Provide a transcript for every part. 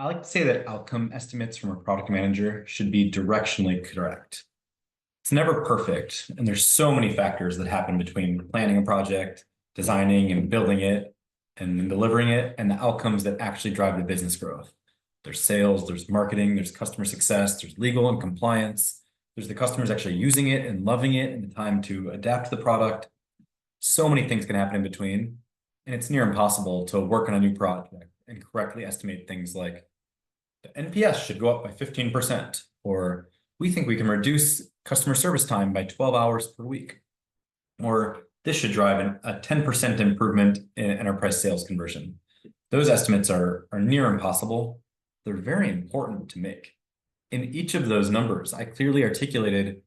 I like to say that outcome estimates from a product manager should be directionally correct. It's never perfect, and there's so many factors that happen between planning a project, designing and building it, and then delivering it, and the outcomes that actually drive the business growth. There's sales, there's marketing, there's customer success, there's legal and compliance, there's the customers actually using it and loving it, and the time to adapt the product. So many things can happen in between, and it's near impossible to work on a new project and correctly estimate things like the NPS should go up by 15%, or we think we can reduce customer service time by 12 hours per week, or this should drive a 10% improvement in enterprise sales conversion. Those estimates are near impossible. They're very important to make. In each of those numbers, I clearly articulated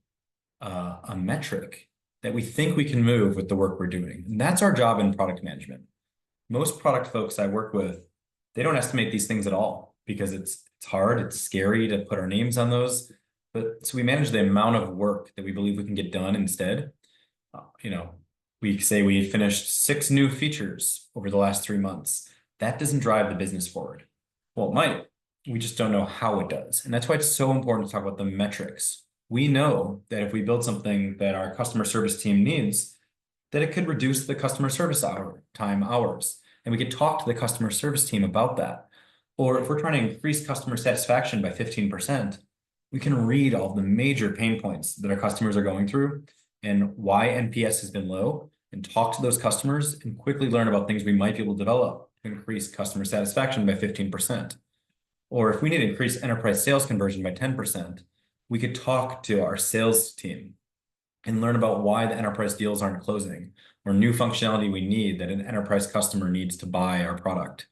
a metric that we think we can move with the work we're doing. And that's our job in product management. Most product folks I work with, they don't estimate these things at all because it's hard, it's scary to put our names on those. But so we manage the amount of work that we believe we can get done instead. We say we finished 6 new features over the last 3 months. That doesn't drive the business forward. Well, it might. We just don't know how it does. And that's why it's so important to talk about the metrics. We know that if we build something that our customer service team needs, that it could reduce the customer service hours. And we could talk to the customer service team about that. Or if we're trying to increase customer satisfaction by 15%, we can read all the major pain points that our customers are going through and why NPS has been low, and talk to those customers and quickly learn about things we might be able to develop to increase customer satisfaction by 15%. Or if we need to increase enterprise sales conversion by 10%, we could talk to our sales team and learn about why the enterprise deals aren't closing, or new functionality we need that an enterprise customer needs to buy our product.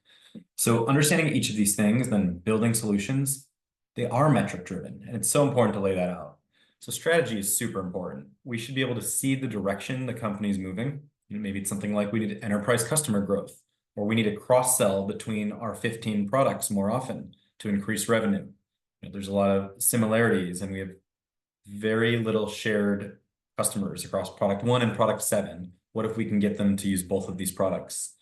So understanding each of these things, then building solutions, they are metric driven, and it's so important to lay that out. So strategy is super important. We should be able to see the direction the company is moving. Maybe it's something like we need enterprise customer growth, or we need to cross-sell between our 15 products more often to increase revenue. There's a lot of similarities, and we have very little shared customers across product 1 and product 7. What if we can get them to use both of these products?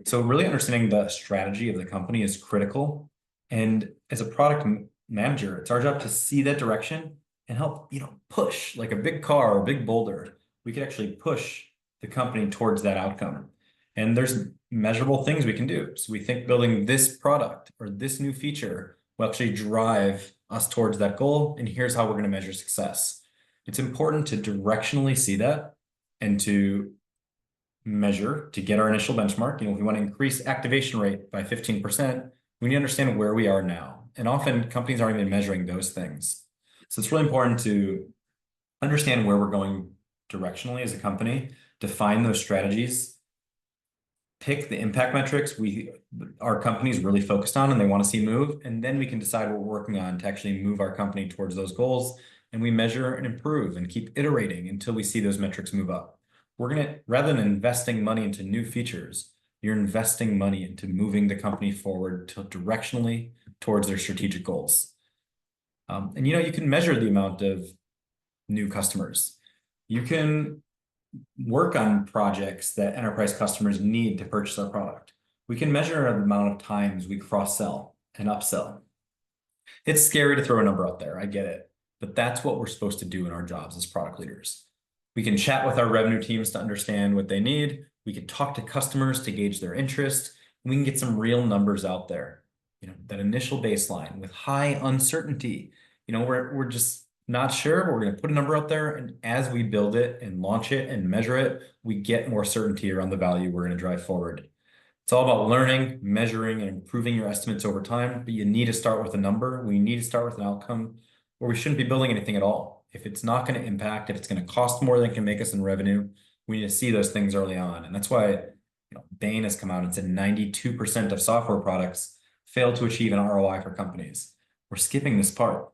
So really understanding the strategy of the company is critical. And as a product manager, it's our job to see that direction and help, push like a big car or a big boulder. We could actually push the company towards that outcome. And there's measurable things we can do. So we think building this product or this new feature will actually drive us towards that goal. And here's how we're going to measure success. It's important to directionally see that and to measure to get our initial benchmark. If we want to increase activation rate by 15%, we need to understand where we are now. And often companies aren't even measuring those things. So it's really important to understand where we're going directionally as a company, define those strategies, pick the impact metrics our company is really focused on and they want to see move, and then we can decide what we're working on to actually move our company towards those goals. And we measure and improve and keep iterating until we see those metrics move up. Rather than investing money into new features, you're investing money into moving the company forward directionally towards their strategic goals. And you can measure the amount of new customers. You can work on projects that enterprise customers need to purchase our product. We can measure the amount of times we cross-sell and upsell. It's scary to throw a number out there, I get it, but that's what we're supposed to do in our jobs as product leaders. We can chat with our revenue teams to understand what they need. We can talk to customers to gauge their interest. And we can get some real numbers out there. That initial baseline with high uncertainty. We're just not sure, but we're going to put a number out there. And as we build it and launch it and measure it, we get more certainty around the value we're going to drive forward. It's all about learning, measuring, and improving your estimates over time. But you need to start with a number. We need to start with an outcome, or we shouldn't be building anything at all. If it's not going to impact, if it's going to cost more than it can make us in revenue, we need to see those things early on. And that's why Bain has come out and said 92% of software products fail to achieve an ROI for companies. We're skipping this part.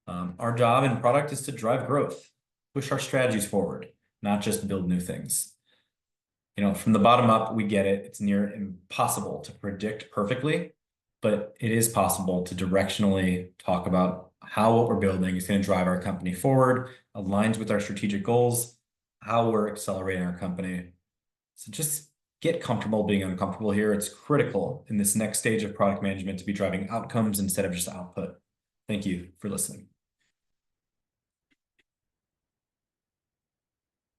Our job in product is to drive growth, push our strategies forward, not just build new things. From the bottom up, we get it. It's near impossible to predict perfectly, but it is possible to directionally talk about how what we're building is going to drive our company forward, aligns with our strategic goals, how we're accelerating our company. So just get comfortable being uncomfortable here. It's critical in this next stage of product management to be driving outcomes instead of just output. Thank you for listening.